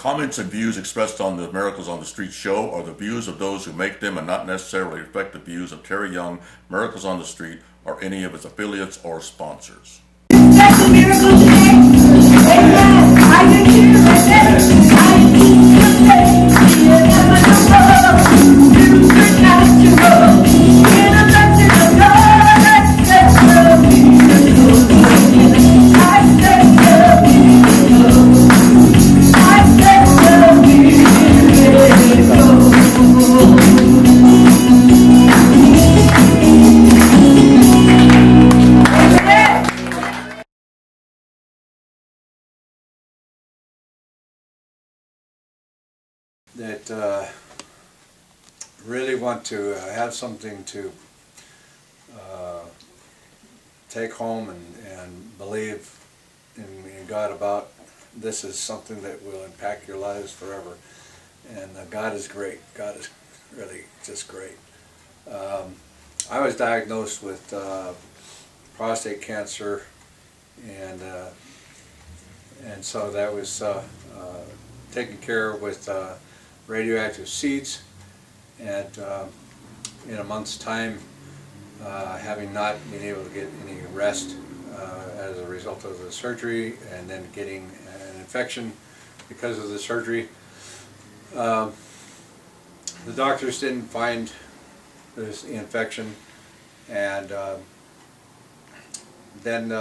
Comments and views expressed on the Miracles on the Street show are the views of those who make them and not necessarily reflect the views of Terry Young, Miracles on the Street, or any of its affiliates or sponsors. That's a miracle today. Amen. I can hear it. I need to say, supernatural. In a blessing of God, I said the miracle. I said the miracle. I said the miracle. That really want to have something to take home and believe in God about. This is something that will impact your lives forever. And God is great. God is really just great. I was diagnosed with prostate cancer, and so that was taken care of with radioactive seeds, and in a month's time, having not been able to get any rest as a result of the surgery, and then getting an infection because of the surgery. The doctors didn't find this infection, and then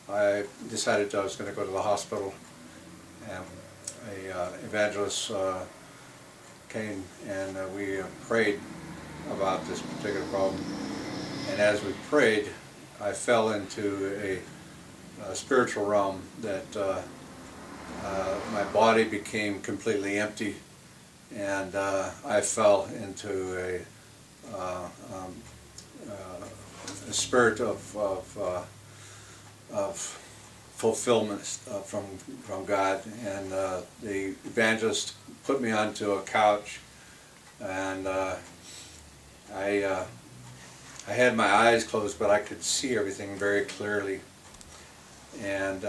I decided I was going to go to the hospital, and a evangelist came, and we prayed about this particular problem. And as we prayed, I fell into a spiritual realm that my body became completely empty, and I fell into a spirit of fulfillment from God. And the evangelist put me onto a couch, and I had my eyes closed, but I could see everything very clearly. And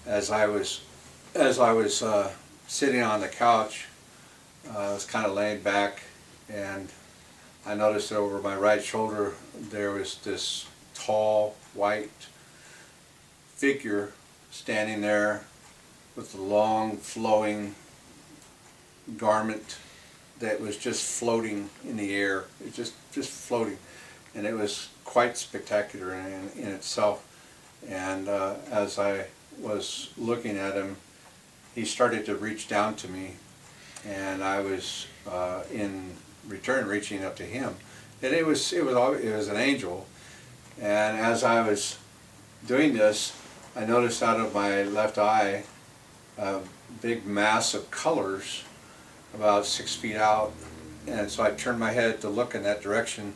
as I was sitting on the couch, I was kind of laying back, and I noticed that over my right shoulder there was this tall white figure standing there with a long flowing garment that was just floating in the air. It was just floating, and it was quite spectacular in itself. And as I was looking at him, he started to reach down to me, and I was in return reaching up to him. And it was an angel. And as I was doing this, I noticed out of my left eye a big mass of colors about 6 feet out, and so I turned my head to look in that direction,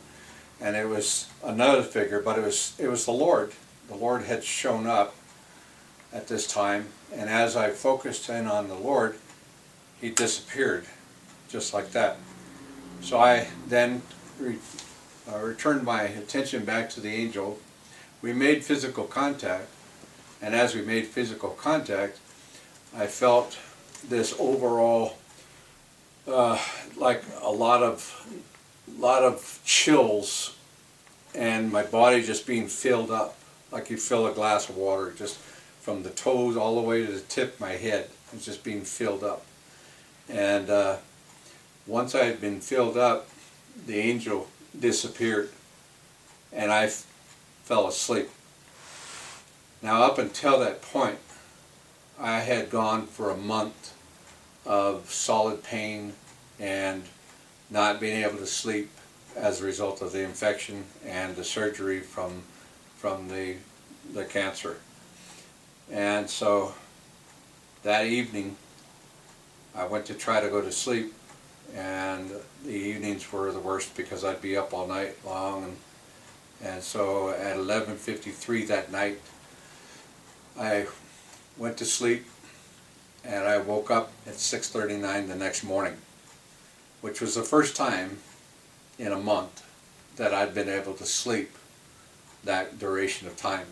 and it was another figure, but it was the Lord. The Lord had shown up at this time, and as I focused in on the Lord, he disappeared just like that. So I then returned my attention back to the angel. We made physical contact, and as we made physical contact, I felt this overall like a lot of chills, and my body just being filled up like you fill a glass of water, just from the toes all the way to the tip of my head. It's just being filled up. And once I had been filled up, the angel disappeared, and I fell asleep. Now, up until that point, I had gone for a month of solid pain and not being able to sleep as a result of the infection and the surgery from the cancer. And so that evening, I went to try to go to sleep, and the evenings were the worst because I'd be up all night long. And so at 11:53 that night, I went to sleep, and I woke up at 6:39 the next morning, which was the first time in a month that I'd been able to sleep that duration of time,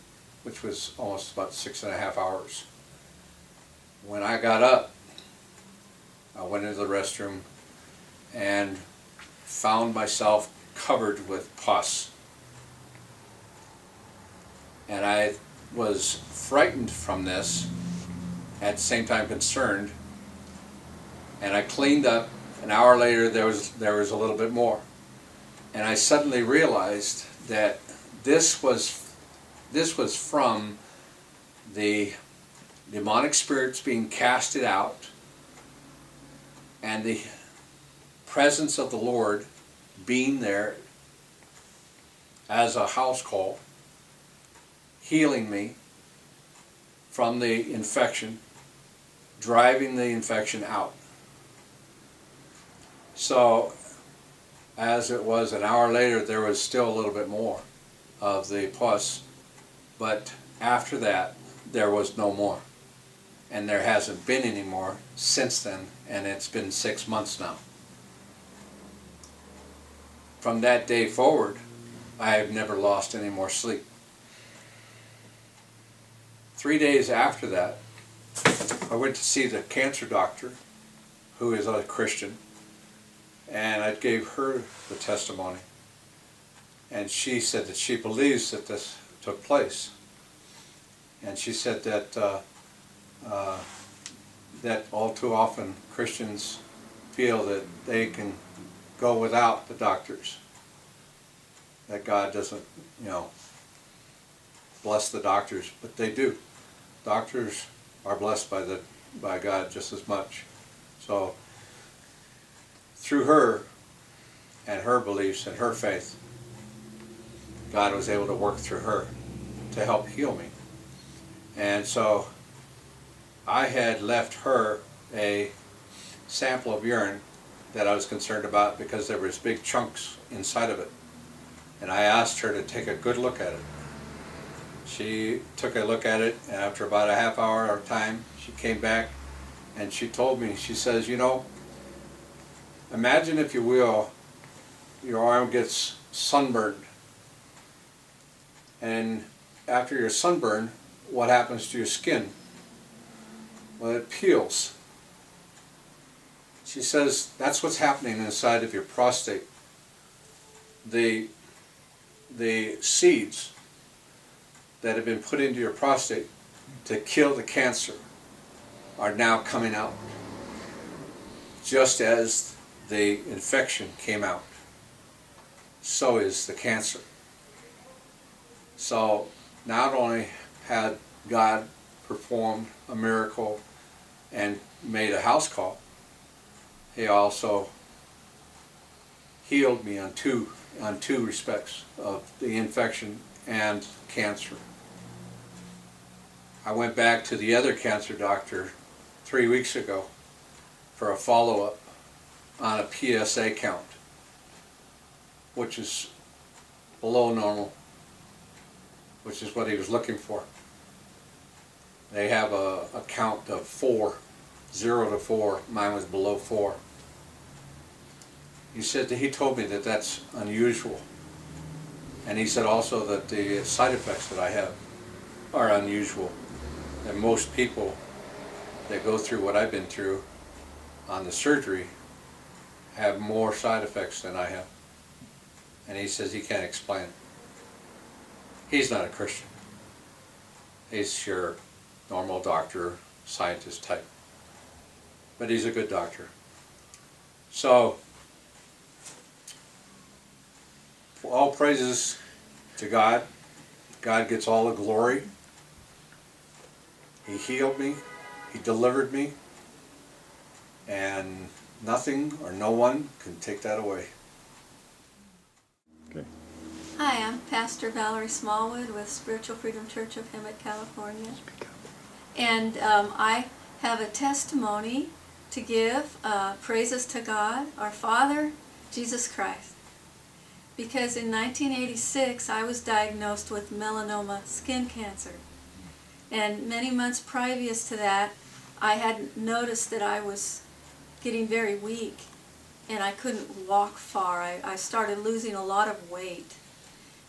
which was almost about 6.5 hours. When I got up, went into the restroom and found myself covered with pus. And I was frightened from this, at the same time concerned, and I cleaned up. An hour later there was a little bit more. And I suddenly realized that this was from the demonic spirits being casted out and the presence of the Lord being there as a house call, healing me from the infection, driving the infection out. So as it was an hour later, there was still a little bit more of the pus, but after that there was no more, and there hasn't been any more since then, and it's been 6 months now. From that day forward, I have never lost any more sleep. 3 days after that, I went to see the cancer doctor, who is a Christian, and I gave her the testimony. And she said that she believes that this took place. And she said that that all too often Christians feel that they can go without the doctors. That God doesn't, bless the doctors, but they do. Doctors are blessed by God just as much. So through her and her beliefs and her faith, God was able to work through her to help heal me. And so I had left her a sample of urine that I was concerned about because there was big chunks inside of it. And I asked her to take a good look at it. She took a look at it, and after about a half hour of time, she came back and she told me, she says, imagine, if you will, your arm gets sunburned. And after your sunburn, what happens to your skin? Well, it peels. She says that's what's happening inside of your prostate. The seeds that have been put into your prostate to kill the cancer are now coming out, just as the infection came out. So is the cancer. So not only had God performed a miracle and made a house call, He also healed me on two respects of the infection and cancer. I went back to the other cancer doctor 3 weeks ago for a follow-up on a PSA count, which is below normal, which is what he was looking for. They have a count of 4, 0 to 4. Mine was below 4. He told me that that's unusual. And he said also that the side effects that I have are unusual. That most people that go through what I've been through on the surgery have more side effects than I have. And he says he can't explain it. He's not a Christian. He's your normal doctor, scientist type. But he's a good doctor. So, all praises to God. God gets all the glory. He healed me. He delivered me. And nothing or no one can take that away. Okay. Hi, I'm Pastor Valerie Smallwood with Spiritual Freedom Church of Hemet, California. And I have a testimony to give, praises to God, our Father, Jesus Christ. Because in 1986 I was diagnosed with melanoma skin cancer. And many months previous to that, I had noticed that I was getting very weak and I couldn't walk far. I started losing a lot of weight.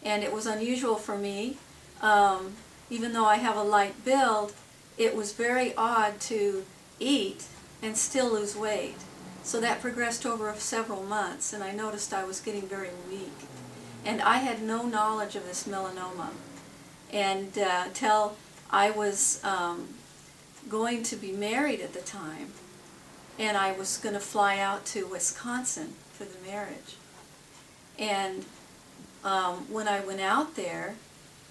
And it was unusual for me. Even though I have a light build, it was very odd to eat and still lose weight. So that progressed over several months, and I noticed I was getting very weak. And I had no knowledge of this melanoma. And till I was going to be married at the time, and I was going to fly out to Wisconsin for the marriage. And when I went out there,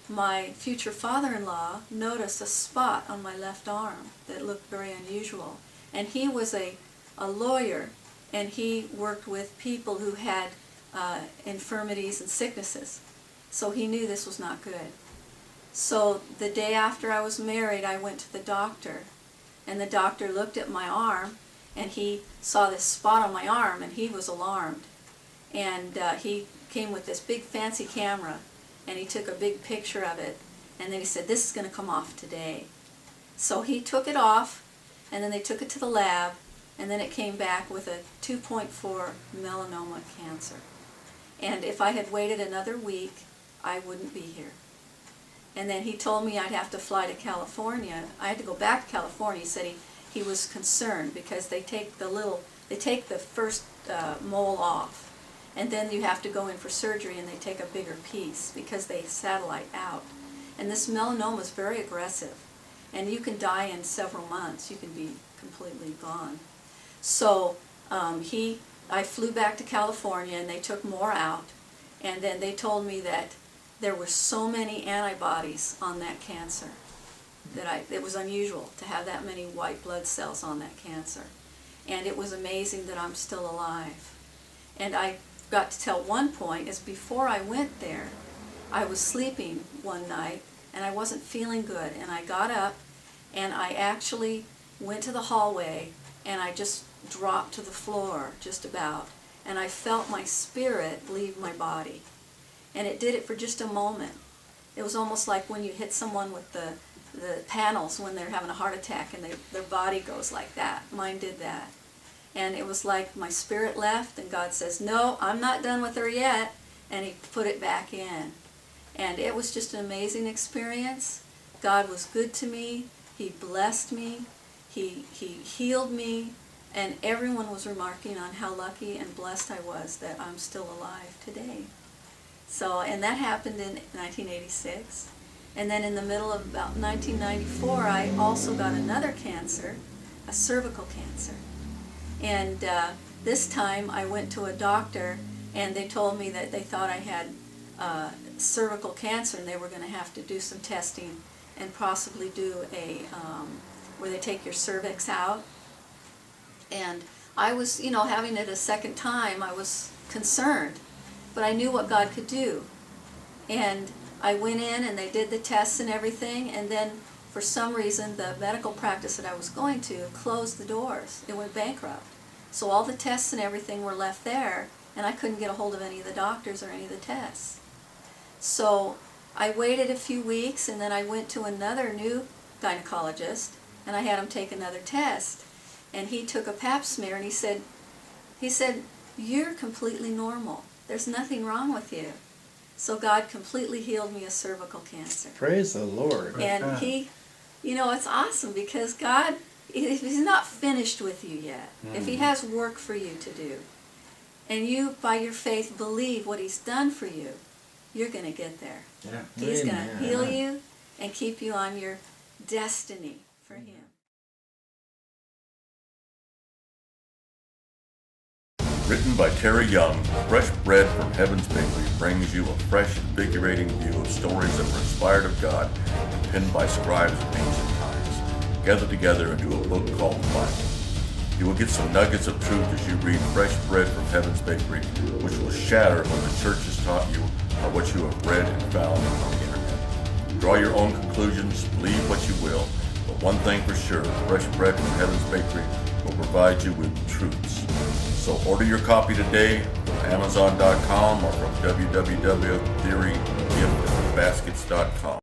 my future father-in-law noticed a spot on my left arm that looked very unusual. And he was a lawyer, and he worked with people who had infirmities and sicknesses. So he knew this was not good. So the day after I was married, I went to the doctor, and the doctor looked at my arm, and he saw this spot on my arm, and he was alarmed. And he came with this big fancy camera, and he took a big picture of it, and then he said, "This is going to come off today." So he took it off, and then they took it to the lab, and then it came back with a 2.4 melanoma cancer. And if I had waited another week, I wouldn't be here. And then he told me I'd have to fly to California. I had to go back to California. He said he was concerned because they take the first mole off, and then you have to go in for surgery, and they take a bigger piece because they satellite out. And this melanoma is very aggressive, and you can die in several months. You can be completely gone. So I flew back to California, and they took more out, and then they told me that there were so many antibodies on that cancer that it was unusual to have that many white blood cells on that cancer. And it was amazing that I'm still alive. And I got to tell one point is before I went there, I was sleeping one night and I wasn't feeling good, and I got up and I actually went to the hallway and I just dropped to the floor just about, and I felt my spirit leave my body. And it did it for just a moment. It was almost like when you hit someone with the panels when they're having a heart attack and their body goes like that. Mine did that. And it was like my spirit left, and God says, "No, I'm not done with her yet." And he put it back in. And it was just an amazing experience. God was good to me. He blessed me. He healed me. And everyone was remarking on how lucky and blessed I was that I'm still alive today. So, and that happened in 1986. And then in the middle of about 1994, I also got another cancer, a cervical cancer. And this time I went to a doctor, and they told me that they thought I had cervical cancer, and they were going to have to do some testing and possibly do where they take your cervix out. And I was, having it a second time, I was concerned. But I knew what God could do. And I went in and they did the tests and everything, and then for some reason the medical practice that I was going to closed the doors. It went bankrupt. So all the tests and everything were left there, and I couldn't get a hold of any of the doctors or any of the tests. So I waited a few weeks, and then I went to another new gynecologist, and I had him take another test. And he took a pap smear, and he said, "You're completely normal. There's nothing wrong with you." So God completely healed me of cervical cancer. Praise the Lord. And he, it's awesome because God, He's not finished with you yet. If He has work for you to do, and you, by your faith, believe what He's done for you, you're going to get there. Yeah. He's going to heal you and keep you on your destiny for Him. Written by Terry Young, Fresh Bread from Heaven's Bakery brings you a fresh, invigorating view of stories that were inspired of God and penned by scribes of ancient times, gathered together into a book called the Bible. You will get some nuggets of truth as you read Fresh Bread from Heaven's Bakery, which will shatter what the church has taught you or what you have read and found on the internet. Draw your own conclusions, believe what you will, but one thing for sure, Fresh Bread from Heaven's Bakery will provide you with truths. So order your copy today from Amazon.com or from www.theorygiftbaskets.com.